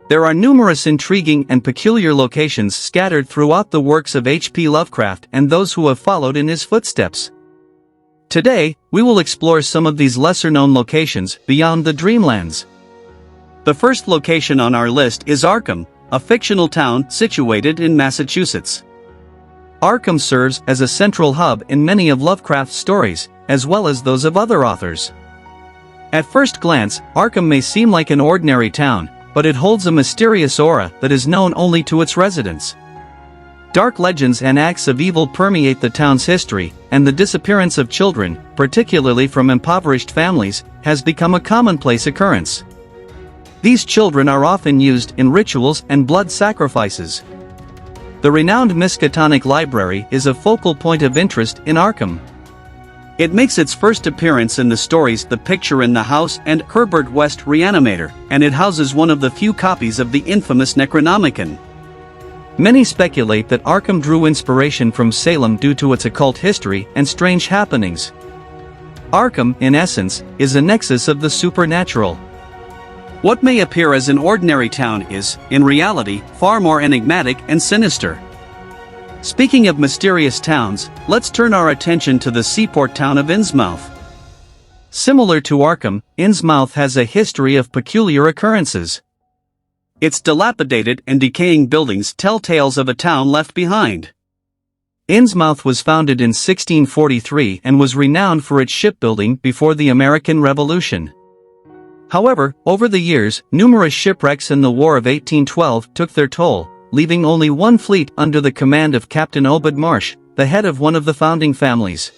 There are numerous intriguing and peculiar locations scattered throughout the works of H.P. Lovecraft and those who have followed in his footsteps. Today, we will explore some of these lesser-known locations beyond the dreamlands. The first location on our list is Arkham, a fictional town situated in Massachusetts. Arkham serves as a central hub in many of Lovecraft's stories, as well as those of other authors. At first glance, Arkham may seem like an ordinary town, but it holds a mysterious aura that is known only to its residents. Dark legends and acts of evil permeate the town's history, and the disappearance of children, particularly from impoverished families, has become a commonplace occurrence. These children are often used in rituals and blood sacrifices. The renowned Miskatonic Library is a focal point of interest in Arkham. It makes its first appearance in the stories The Picture in the House and Herbert West Reanimator, and it houses one of the few copies of the infamous Necronomicon. Many speculate that Arkham drew inspiration from Salem due to its occult history and strange happenings. Arkham, in essence, is a nexus of the supernatural. What may appear as an ordinary town is, in reality, far more enigmatic and sinister. Speaking of mysterious towns, let's turn our attention to the seaport town of Innsmouth. Similar to Arkham, Innsmouth has a history of peculiar occurrences. Its dilapidated and decaying buildings tell tales of a town left behind. Innsmouth was founded in 1643 and was renowned for its shipbuilding before the American Revolution. However, over the years, numerous shipwrecks in the War of 1812 took their toll, leaving only one fleet under the command of Captain Obed Marsh, the head of one of the founding families.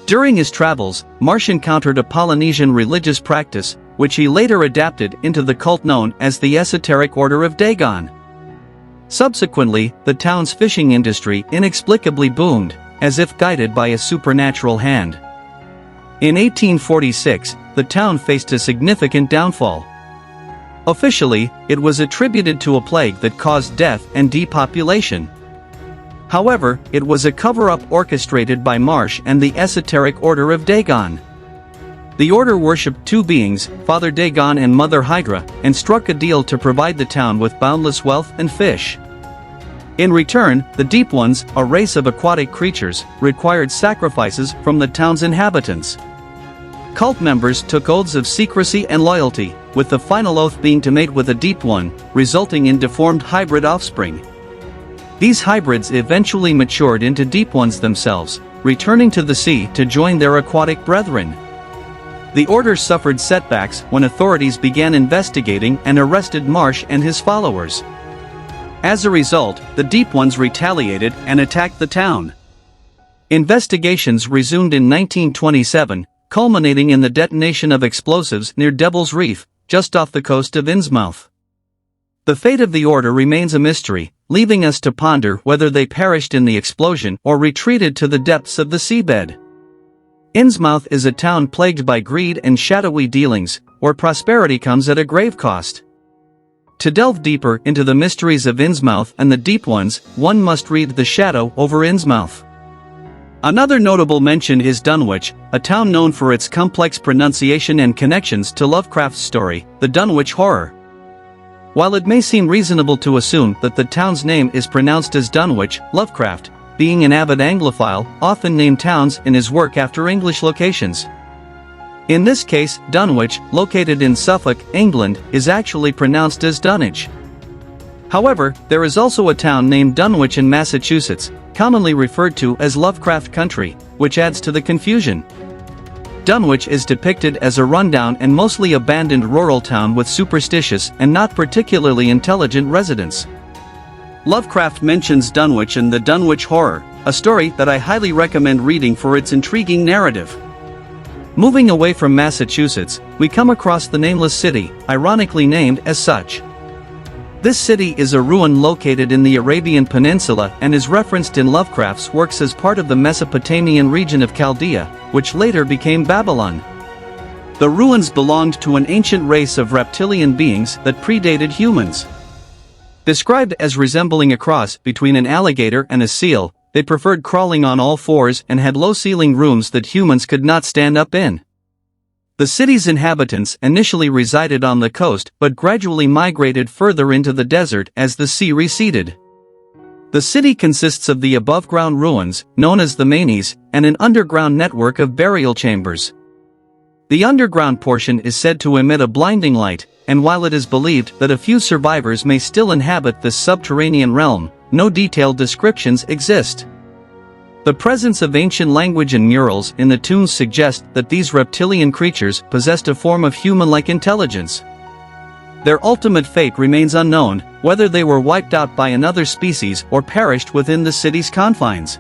During his travels, Marsh encountered a Polynesian religious practice, which he later adapted into the cult known as the Esoteric Order of Dagon. Subsequently, the town's fishing industry inexplicably boomed, as if guided by a supernatural hand. In 1846, the town faced a significant downfall. Officially, it was attributed to a plague that caused death and depopulation. However, it was a cover-up orchestrated by Marsh and the Esoteric Order of Dagon. The order worshipped two beings, Father Dagon and Mother Hydra, and struck a deal to provide the town with boundless wealth and fish. In return, the Deep Ones, a race of aquatic creatures, required sacrifices from the town's inhabitants. Cult members took oaths of secrecy and loyalty, with the final oath being to mate with a Deep One, resulting in deformed hybrid offspring. These hybrids eventually matured into Deep Ones themselves, returning to the sea to join their aquatic brethren. The order suffered setbacks when authorities began investigating and arrested Marsh and his followers. As a result, the Deep Ones retaliated and attacked the town. Investigations resumed in 1927, culminating in the detonation of explosives near Devil's Reef, just off the coast of Innsmouth. The fate of the order remains a mystery, leaving us to ponder whether they perished in the explosion or retreated to the depths of the seabed. Innsmouth is a town plagued by greed and shadowy dealings, where prosperity comes at a grave cost. To delve deeper into the mysteries of Innsmouth and the Deep Ones, one must read The Shadow over Innsmouth. Another notable mention is Dunwich, a town known for its complex pronunciation and connections to Lovecraft's story, The Dunwich Horror. While it may seem reasonable to assume that the town's name is pronounced as Dunwich, Lovecraft, being an avid Anglophile, often named towns in his work after English locations. In this case, Dunwich, located in Suffolk, England, is actually pronounced as Dunwich. However, there is also a town named Dunwich in Massachusetts, commonly referred to as Lovecraft Country, which adds to the confusion. Dunwich is depicted as a rundown and mostly abandoned rural town with superstitious and not particularly intelligent residents. Lovecraft mentions Dunwich in The Dunwich Horror, a story that I highly recommend reading for its intriguing narrative. Moving away from Massachusetts, we come across the nameless city, ironically named as such. This city is a ruin located in the Arabian Peninsula and is referenced in Lovecraft's works as part of the Mesopotamian region of Chaldea, which later became Babylon. The ruins belonged to an ancient race of reptilian beings that predated humans. Described as resembling a cross between an alligator and a seal, they preferred crawling on all fours and had low-ceiling rooms that humans could not stand up in. The city's inhabitants initially resided on the coast but gradually migrated further into the desert as the sea receded. The city consists of the above-ground ruins, known as the manes, and an underground network of burial chambers. The underground portion is said to emit a blinding light, and while it is believed that a few survivors may still inhabit this subterranean realm, no detailed descriptions exist. The presence of ancient language and murals in the tombs suggest that these reptilian creatures possessed a form of human-like intelligence. Their ultimate fate remains unknown, whether they were wiped out by another species or perished within the city's confines.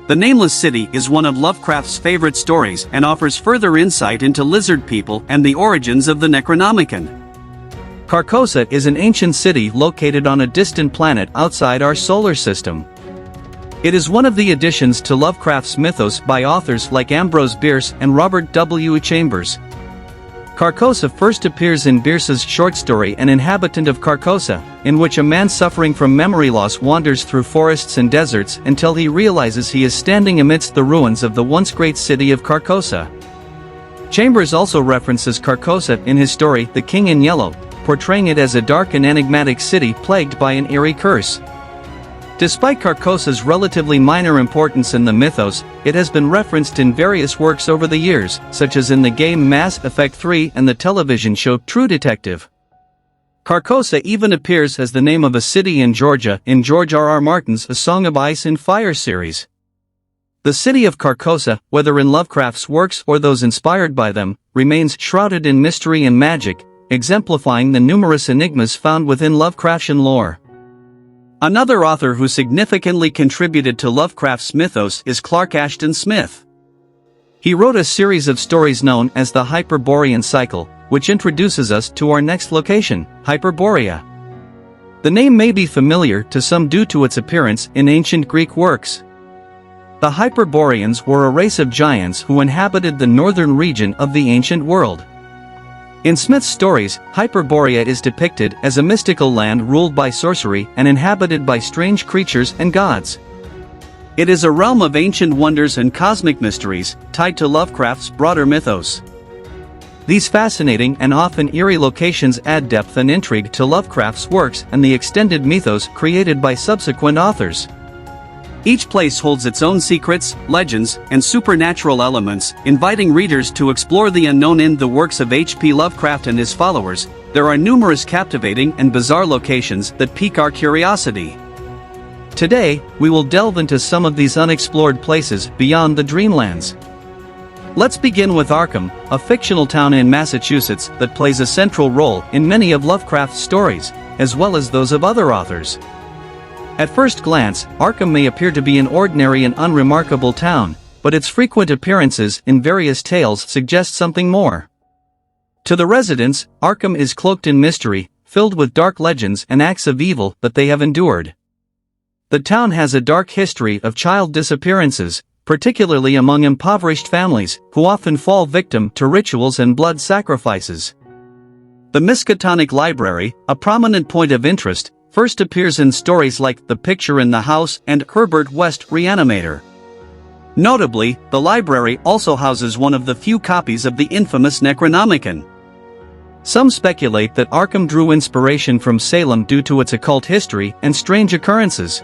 The Nameless City is one of Lovecraft's favorite stories and offers further insight into lizard people and the origins of the Necronomicon. Carcosa is an ancient city located on a distant planet outside our solar system. It is one of the additions to Lovecraft's mythos by authors like Ambrose Bierce and Robert W. Chambers. Carcosa first appears in Bierce's short story An Inhabitant of Carcosa, in which a man suffering from memory loss wanders through forests and deserts until he realizes he is standing amidst the ruins of the once great city of Carcosa. Chambers also references Carcosa in his story The King in Yellow, portraying it as a dark and enigmatic city plagued by an eerie curse. Despite Carcosa's relatively minor importance in the mythos, it has been referenced in various works over the years, such as in the game Mass Effect 3 and the television show True Detective. Carcosa even appears as the name of a city in Georgia in George R.R. Martin's A Song of Ice and Fire series. The city of Carcosa, whether in Lovecraft's works or those inspired by them, remains shrouded in mystery and magic, exemplifying the numerous enigmas found within Lovecraftian lore. Another author who significantly contributed to Lovecraft's mythos is Clark Ashton Smith. He wrote a series of stories known as the Hyperborean Cycle, which introduces us to our next location, Hyperborea. The name may be familiar to some due to its appearance in ancient Greek works. The Hyperboreans were a race of giants who inhabited the northern region of the ancient world. In Smith's stories, Hyperborea is depicted as a mystical land ruled by sorcery and inhabited by strange creatures and gods. It is a realm of ancient wonders and cosmic mysteries, tied to Lovecraft's broader mythos. These fascinating and often eerie locations add depth and intrigue to Lovecraft's works and the extended mythos created by subsequent authors. Each place holds its own secrets, legends, and supernatural elements, inviting readers to explore the unknown. In the works of H.P. Lovecraft and his followers, there are numerous captivating and bizarre locations that pique our curiosity. Today, we will delve into some of these unexplored places beyond the dreamlands. Let's begin with Arkham, a fictional town in Massachusetts that plays a central role in many of Lovecraft's stories, as well as those of other authors. At first glance, Arkham may appear to be an ordinary and unremarkable town, but its frequent appearances in various tales suggest something more. To the residents, Arkham is cloaked in mystery, filled with dark legends and acts of evil that they have endured. The town has a dark history of child disappearances, particularly among impoverished families, who often fall victim to rituals and blood sacrifices. The Miskatonic Library, a prominent point of interest, first appears in stories like The Picture in the House and Herbert West Reanimator. Notably, the library also houses one of the few copies of the infamous Necronomicon. Some speculate that Arkham drew inspiration from Salem due to its occult history and strange occurrences.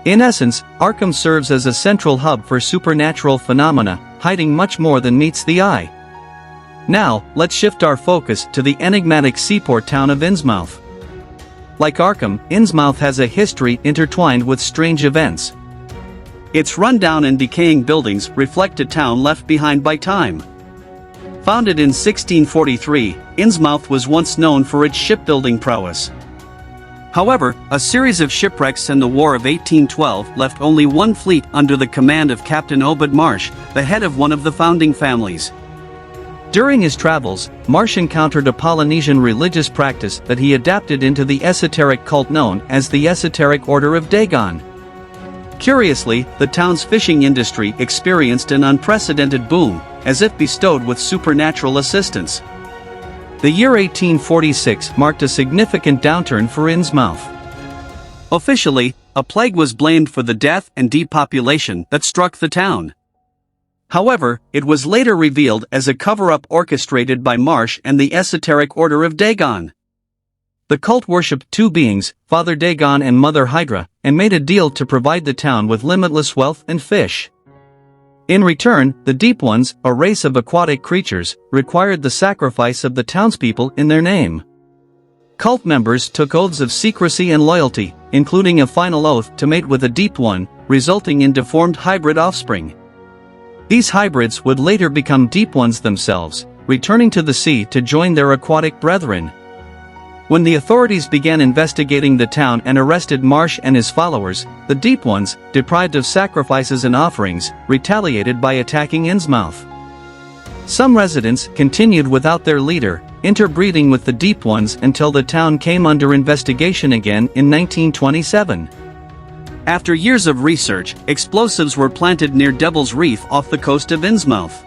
In essence, Arkham serves as a central hub for supernatural phenomena, hiding much more than meets the eye. Now, let's shift our focus to the enigmatic seaport town of Innsmouth. Like Arkham, Innsmouth has a history intertwined with strange events. Its rundown and decaying buildings reflect a town left behind by time. Founded in 1643, Innsmouth was once known for its shipbuilding prowess. However, a series of shipwrecks and the War of 1812 left only one fleet under the command of Captain Obed Marsh, the head of one of the founding families. During his travels, Marsh encountered a Polynesian religious practice that he adapted into the esoteric cult known as the Esoteric Order of Dagon. Curiously, the town's fishing industry experienced an unprecedented boom, as if bestowed with supernatural assistance. The year 1846 marked a significant downturn for Innsmouth. Officially, a plague was blamed for the death and depopulation that struck the town. However, it was later revealed as a cover-up orchestrated by Marsh and the esoteric Order of Dagon. The cult worshipped two beings, Father Dagon and Mother Hydra, and made a deal to provide the town with limitless wealth and fish. In return, the Deep Ones, a race of aquatic creatures, required the sacrifice of the townspeople in their name. Cult members took oaths of secrecy and loyalty, including a final oath to mate with a Deep One, resulting in deformed hybrid offspring. These hybrids would later become Deep Ones themselves, returning to the sea to join their aquatic brethren. When the authorities began investigating the town and arrested Marsh and his followers, the Deep Ones, deprived of sacrifices and offerings, retaliated by attacking Innsmouth. Some residents continued without their leader, interbreeding with the Deep Ones until the town came under investigation again in 1927. After years of research, explosives were planted near Devil's Reef off the coast of Innsmouth.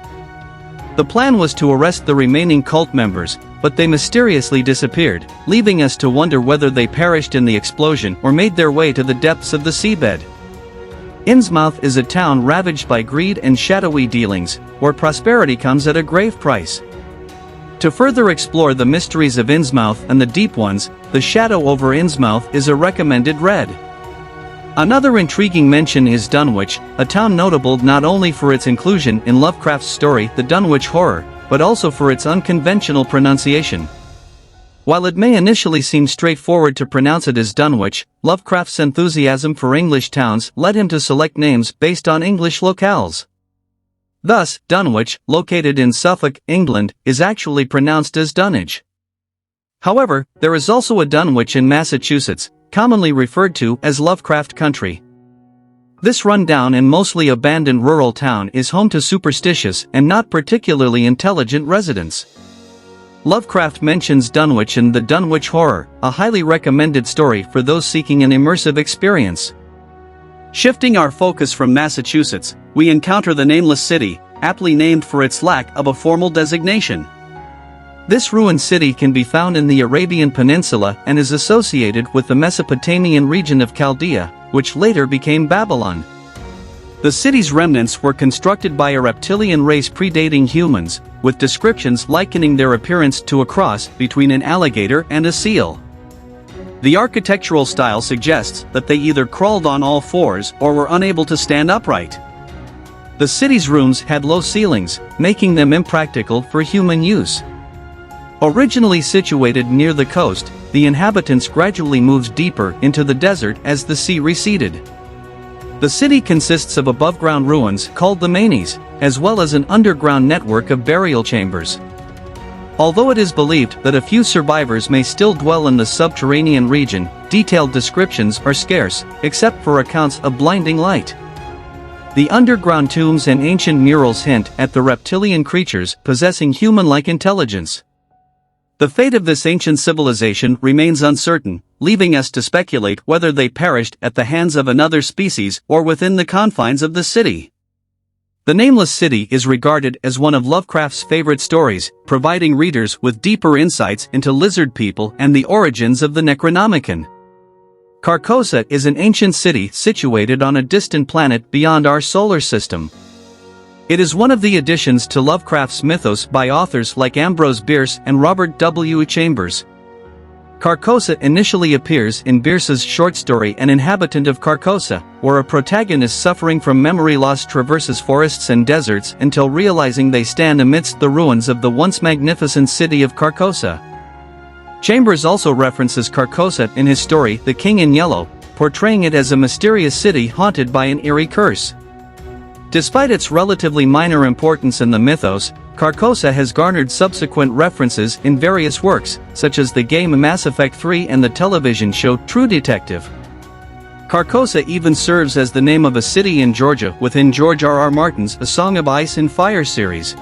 The plan was to arrest the remaining cult members, but they mysteriously disappeared, leaving us to wonder whether they perished in the explosion or made their way to the depths of the seabed. Innsmouth is a town ravaged by greed and shadowy dealings, where prosperity comes at a grave price. To further explore the mysteries of Innsmouth and the Deep Ones, The Shadow over Innsmouth is a recommended read. Another intriguing mention is Dunwich, a town notable not only for its inclusion in Lovecraft's story The Dunwich Horror, but also for its unconventional pronunciation. While it may initially seem straightforward to pronounce it as Dunwich, Lovecraft's enthusiasm for English towns led him to select names based on English locales. Thus, Dunwich, located in Suffolk, England, is actually pronounced as Dunwich. However, there is also a Dunwich in Massachusetts, commonly referred to as Lovecraft Country. This run-down and mostly abandoned rural town is home to superstitious and not particularly intelligent residents. Lovecraft mentions Dunwich in The Dunwich Horror, a highly recommended story for those seeking an immersive experience. Shifting our focus from Massachusetts, we encounter the nameless city, aptly named for its lack of a formal designation. This ruined city can be found in the Arabian Peninsula and is associated with the Mesopotamian region of Chaldea, which later became Babylon. The city's remnants were constructed by a reptilian race predating humans, with descriptions likening their appearance to a cross between an alligator and a seal. The architectural style suggests that they either crawled on all fours or were unable to stand upright. The city's rooms had low ceilings, making them impractical for human use. Originally situated near the coast, the inhabitants gradually moved deeper into the desert as the sea receded. The city consists of above-ground ruins called the Manes, as well as an underground network of burial chambers. Although it is believed that a few survivors may still dwell in the subterranean region, detailed descriptions are scarce, except for accounts of blinding light. The underground tombs and ancient murals hint at the reptilian creatures possessing human-like intelligence. The fate of this ancient civilization remains uncertain, leaving us to speculate whether they perished at the hands of another species or within the confines of the city. The Nameless City is regarded as one of Lovecraft's favorite stories, providing readers with deeper insights into lizard people and the origins of the Necronomicon. Carcosa is an ancient city situated on a distant planet beyond our solar system. It is one of the additions to Lovecraft's mythos by authors like Ambrose Bierce and Robert W. Chambers. Carcosa initially appears in Bierce's short story An Inhabitant of Carcosa, where a protagonist suffering from memory loss traverses forests and deserts until realizing they stand amidst the ruins of the once magnificent city of Carcosa. Chambers also references Carcosa in his story The King in Yellow, portraying it as a mysterious city haunted by an eerie curse. Despite its relatively minor importance in the mythos, Carcosa has garnered subsequent references in various works, such as the game Mass Effect 3 and the television show True Detective. Carcosa even serves as the name of a city in Georgia within George R.R. Martin's A Song of Ice and Fire series.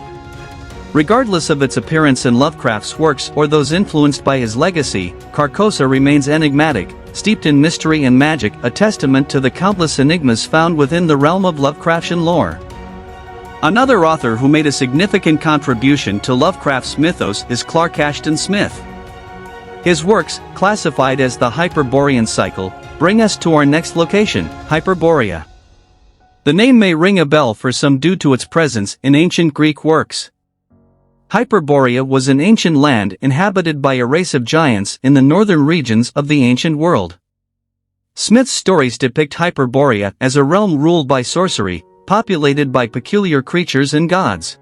Regardless of its appearance in Lovecraft's works or those influenced by his legacy, Carcosa remains enigmatic, steeped in mystery and magic, a testament to the countless enigmas found within the realm of Lovecraftian lore. Another author who made a significant contribution to Lovecraft's mythos is Clark Ashton Smith. His works, classified as the Hyperborean cycle, bring us to our next location, Hyperborea. The name may ring a bell for some due to its presence in ancient Greek works. Hyperborea was an ancient land inhabited by a race of giants in the northern regions of the ancient world. Smith's stories depict Hyperborea as a realm ruled by sorcery, populated by peculiar creatures and gods.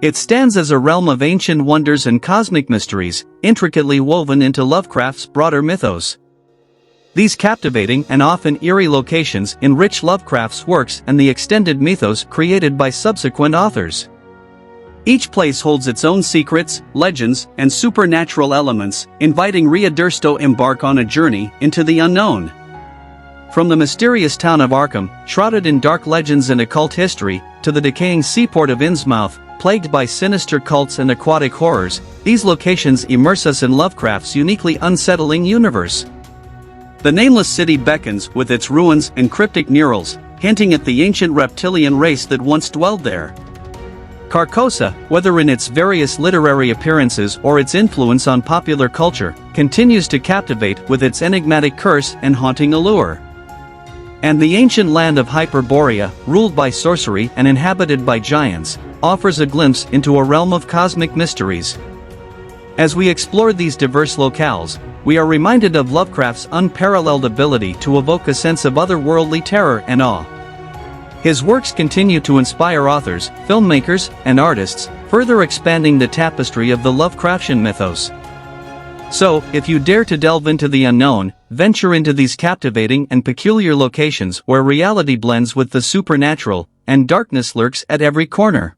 It stands as a realm of ancient wonders and cosmic mysteries, intricately woven into Lovecraft's broader mythos. These captivating and often eerie locations enrich Lovecraft's works and the extended mythos created by subsequent authors. Each place holds its own secrets, legends, and supernatural elements, inviting readers to embark on a journey into the unknown. From the mysterious town of Arkham, shrouded in dark legends and occult history, to the decaying seaport of Innsmouth, plagued by sinister cults and aquatic horrors, these locations immerse us in Lovecraft's uniquely unsettling universe. The nameless city beckons with its ruins and cryptic murals, hinting at the ancient reptilian race that once dwelled there. Carcosa, whether in its various literary appearances or its influence on popular culture, continues to captivate with its enigmatic curse and haunting allure. And the ancient land of Hyperborea, ruled by sorcery and inhabited by giants, offers a glimpse into a realm of cosmic mysteries. As we explore these diverse locales, we are reminded of Lovecraft's unparalleled ability to evoke a sense of otherworldly terror and awe. His works continue to inspire authors, filmmakers, and artists, further expanding the tapestry of the Lovecraftian mythos. So, if you dare to delve into the unknown, venture into these captivating and peculiar locations where reality blends with the supernatural, and darkness lurks at every corner.